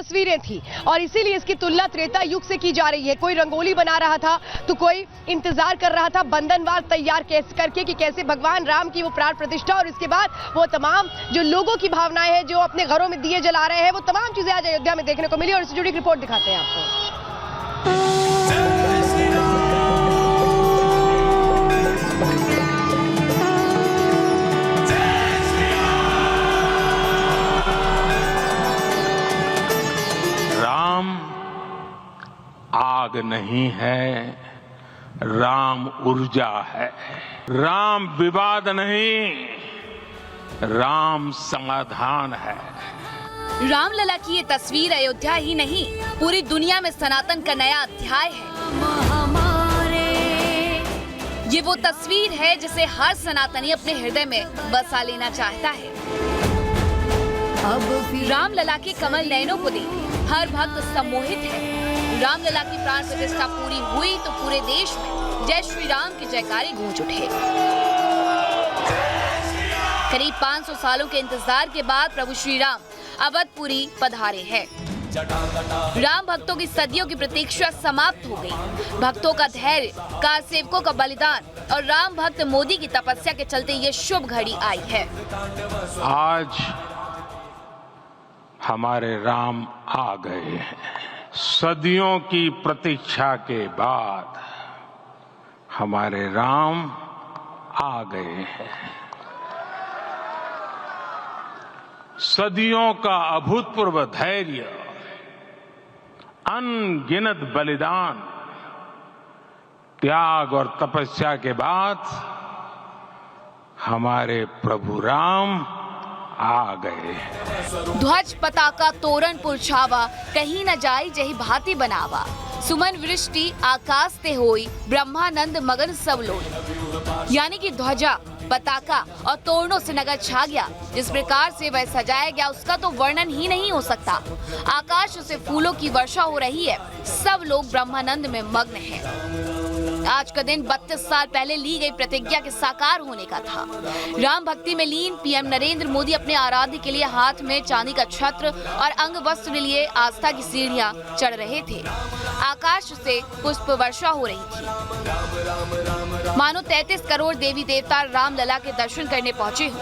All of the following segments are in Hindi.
तस्वीरें थी और इसीलिए इसकी तुलना त्रेता युग से की जा रही है। कोई रंगोली बना रहा था तो कोई इंतजार कर रहा था बंधनवार तैयार करके कि कैसे भगवान राम की वो प्राण प्रतिष्ठा और इसके बाद वो तमाम जो लोगों की भावनाएं हैं, जो अपने घरों में दिए जला रहे हैं, वो तमाम चीजें आज अयोध्या में देखने को मिली और इससे जुड़ी एक रिपोर्ट दिखाते हैं आपको। राम आग नहीं है, राम ऊर्जा है। राम विवाद नहीं, राम समाधान है। रामलला की ये तस्वीर अयोध्या ही नहीं, पूरी दुनिया में सनातन का नया अध्याय है। ये वो तस्वीर है जिसे हर सनातनी अपने हृदय में बसा लेना चाहता है। रामलला के कमल नयनों को देख हर भक्त सम्मोहित है। रामलला की प्राण प्रतिष्ठा पूरी हुई तो पूरे देश में जय श्री राम की जयकारे गूंज उठे। करीब 500 सालों के इंतजार के बाद प्रभु श्री राम अवधपुरी पधारे हैं। राम भक्तों की सदियों की प्रतीक्षा समाप्त हो गई। भक्तों का धैर्य, कार सेवकों का बलिदान और राम भक्त मोदी की तपस्या के चलते ये शुभ घड़ी आई है। आज हमारे राम आ गए हैं। सदियों की प्रतीक्षा के बाद हमारे राम आ गए हैं। सदियों का अभूतपूर्व धैर्य, अनगिनत बलिदान, त्याग और तपस्या के बाद हमारे प्रभु राम आ गए। ध्वज पताका तोरण पुरछावा, कहीं न जाई जही भांति बनावा। सुमन वृष्टि आकाश ते होई, ब्रह्मानंद मगन सब लोई। यानी कि ध्वजा, पताका और तोरणों से नगर छा गया। जिस प्रकार से वह सजाया गया उसका तो वर्णन ही नहीं हो सकता। आकाश से फूलों की वर्षा हो रही है। सब लोग ब्रह्मानंद में मग्न हैं। आज का दिन 32 साल पहले ली गई प्रतिज्ञा के साकार होने का था। राम भक्ति में लीन पीएम नरेंद्र मोदी अपने आराध्य के लिए हाथ में चांदी का छत्र और अंग वस्त्र लिए आस्था की सीढ़ियां चढ़ रहे थे। आकाश से पुष्प वर्षा हो रही थी। मानो 33 करोड़ देवी देवता रामलला के दर्शन करने पहुंचे हों।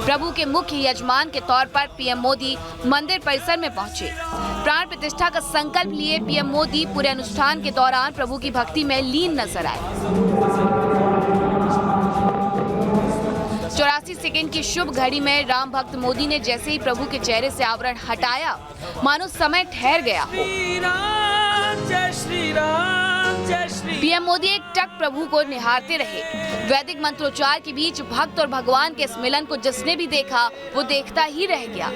प्रभु के मुख्य यजमान के तौर पर पीएम मोदी मंदिर परिसर में पहुंचे। प्राण प्रतिष्ठा का संकल्प लिए पीएम मोदी पूरे अनुष्ठान के दौरान प्रभु की भक्ति में लीन नजर आए। 84 सेकंड की शुभ घड़ी में राम भक्त मोदी ने जैसे ही प्रभु के चेहरे से आवरण हटाया, मानो समय ठहर गया हो। पीएम मोदी एक टक प्रभु को निहारते रहे। वैदिक मंत्रोच्चार के बीच भक्त और भगवान के इस मिलन को जिसने भी देखा वो देखता ही रह गया।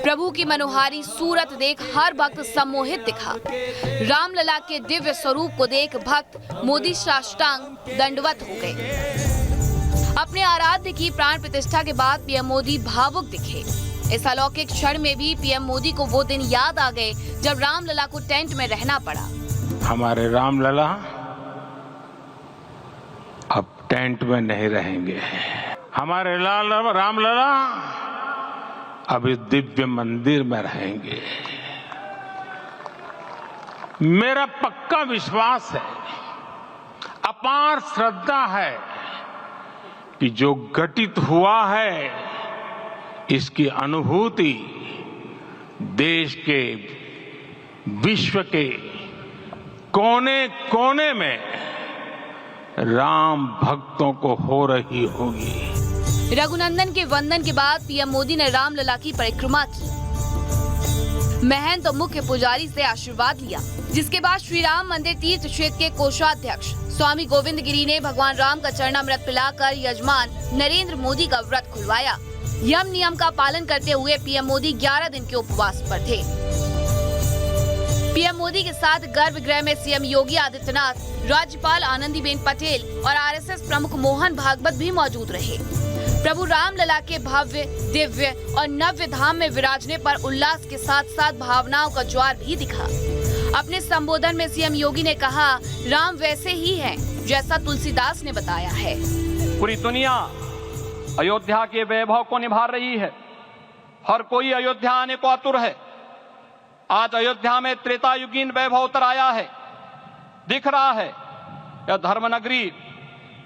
प्रभु की मनोहारी सूरत देख हर भक्त सम्मोहित दिखा। रामलला के दिव्य स्वरूप को देख भक्त मोदी साष्टांग दंडवत हो गए। अपने आराध्य की प्राण प्रतिष्ठा के बाद पीएम मोदी भावुक दिखे। इस अलौकिक क्षण में भी पीएम मोदी को वो दिन याद आ गए जब रामलला को टेंट में रहना पड़ा। हमारे रामलला अब टेंट में नहीं रहेंगे। हमारे रामलला अब इस दिव्य मंदिर में रहेंगे। मेरा पक्का विश्वास है, अपार श्रद्धा है कि जो घटित हुआ है इसकी अनुभूति देश के, विश्व के कोने कोने में राम भक्तों को हो रही होगी। रघुनंदन के वंदन के बाद पीएम मोदी ने रामलला की परिक्रमा की। महंत और मुख्य पुजारी से आशीर्वाद लिया, जिसके बाद श्री राम मंदिर तीर्थ क्षेत्र के कोषाध्यक्ष स्वामी गोविंद गिरी ने भगवान राम का चरणामृत पिलाकर यजमान नरेंद्र मोदी का व्रत खुलवाया। यम नियम का पालन करते हुए पीएम मोदी 11 दिन के उपवास पर थे। पीएम मोदी के साथ गर्भगृह में सीएम योगी आदित्यनाथ, राज्यपाल आनंदीबेन पटेल और आरएसएस प्रमुख मोहन भागवत भी मौजूद रहे। प्रभु रामलला के भव्य, दिव्य और नव्य धाम में विराजने पर उल्लास के साथ साथ भावनाओं का ज्वार भी दिखा। अपने संबोधन में सीएम योगी ने कहा, राम वैसे ही हैं जैसा तुलसीदास ने बताया है। पूरी दुनिया अयोध्या के वैभव को निभा रही है। हर कोई अयोध्या आने को आतुर है। आज अयोध्या में त्रेतायुगीन वैभव उतर आया है। दिख रहा है यह धर्मनगरी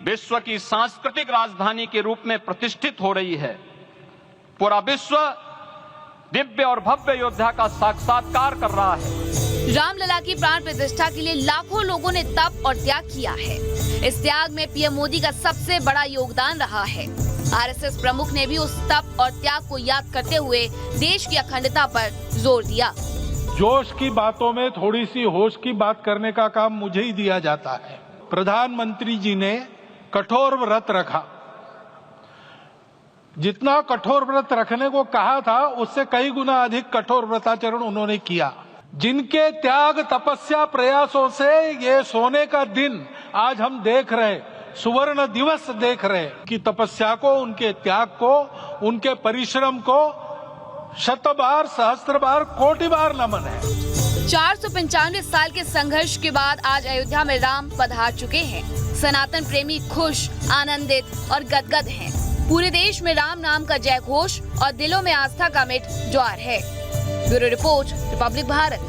विश्व की सांस्कृतिक राजधानी के रूप में प्रतिष्ठित हो रही है। पूरा विश्व दिव्य और भव्य अयोध्या का साक्षात्कार कर रहा है। रामलला की प्राण प्रतिष्ठा के लिए लाखों लोगों ने तप और त्याग किया है। इस त्याग में पीएम मोदी का सबसे बड़ा योगदान रहा है। आरएसएस प्रमुख ने भी उस तप और त्याग को याद करते हुए देश की अखंडता पर जोर दिया। जोश की बातों में थोड़ी सी होश की बात करने का काम मुझे ही दिया जाता है। प्रधानमंत्री जी ने कठोर व्रत रखा। जितना कठोर व्रत रखने को कहा था उससे कई गुना अधिक कठोर व्रताचरण उन्होंने किया। जिनके त्याग तपस्या प्रयासों से ये सोने का दिन आज हम देख रहे, सुवर्ण दिवस देख रहे कि तपस्या को, उनके त्याग को, उनके परिश्रम को शत बार, सहस्त्र बार, कोटि बार नमन है। 495 साल के संघर्ष के बाद आज अयोध्या में राम पधार चुके हैं। सनातन प्रेमी खुश, आनंदित और गदगद हैं। पूरे देश में राम नाम का जय घोष और दिलों में आस्था का मिट ज्वार है। Bureau report, Republic Bharat.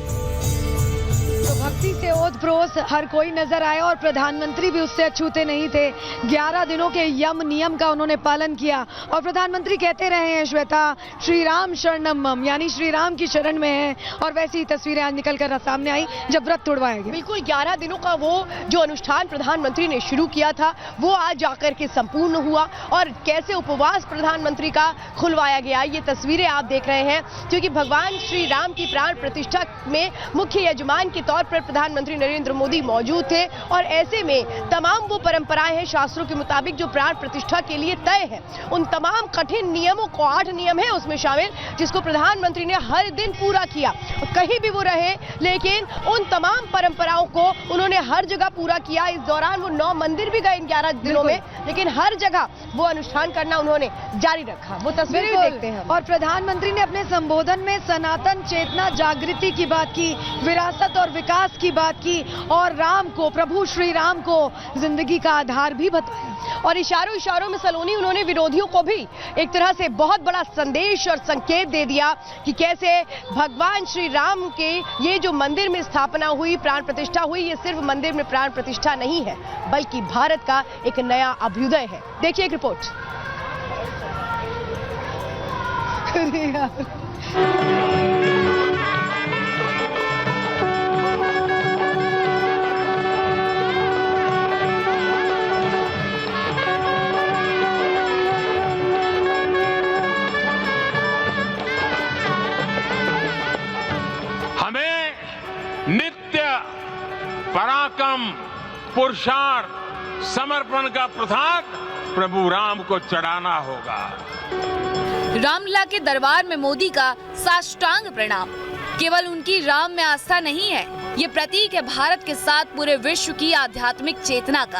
तो भक्ति से ओत-प्रोत हर कोई नजर आया और प्रधानमंत्री भी उससे अछूते नहीं थे। 11 दिनों के यम नियम का उन्होंने पालन किया और प्रधानमंत्री कहते रहे हैं, श्वेता, श्री राम शरणम मम, यानी श्री राम की शरण में है। और वैसी ही तस्वीरें आज निकल कर सामने आई जब व्रत तोड़वाया गया। बिल्कुल 11 दिनों का वो जो अनुष्ठान प्रधानमंत्री ने शुरू किया था वो आज जाकर के संपूर्ण हुआ और कैसे उपवास प्रधानमंत्री का खुलवाया गया, ये तस्वीरें आप देख रहे हैं। क्योंकि भगवान श्री राम की प्राण प्रतिष्ठा में मुख्य यजमान के तौर पर प्रधानमंत्री नरेंद्र मोदी मौजूद थे और ऐसे में तमाम वो परंपराएं हैं शास्त्रों के मुताबिक जो प्राण प्रतिष्ठा के लिए तय है। उन तमाम कठिन नियमों को 8 नियम है उसमें शामिल, जिसको प्रधानमंत्री ने हर दिन पूरा किया। कहीं भी वो रहे लेकिन उन तमाम परंपराओं को उन्होंने हर जगह पूरा किया। इस दौरान वो 9 मंदिर भी गए इन 11 दिनों में, लेकिन हर जगह वो अनुष्ठान करना उन्होंने जारी रखा। वो तस्वीरें देखते हैं। और प्रधानमंत्री ने अपने संबोधन में सनातन चेतना जागृति की बात की, विरासत और विकास की बात की और राम को, प्रभु श्री राम को जिंदगी का आधार भी बताया। और इशारों इशारों में सलोनी उन्होंने विरोधियों को भी एक तरह से बहुत बड़ा संदेश और संकेत दे दिया कि कैसे भगवान श्री राम के ये जो मंदिर में स्थापना हुई, प्राण प्रतिष्ठा हुई, ये सिर्फ मंदिर में प्राण प्रतिष्ठा नहीं है बल्कि भारत का एक नया अभ्युदय है। देखिए एक रिपोर्ट। हमें नित्य पराक्रम, पुरुषार्थ, समर्पण का प्रसाद प्रभु राम को चढ़ाना होगा। रामलला के दरबार में मोदी का साष्टांग प्रणाम। केवल उनकी राम में आस्था नहीं है, ये प्रतीक है भारत के साथ पूरे विश्व की आध्यात्मिक चेतना का।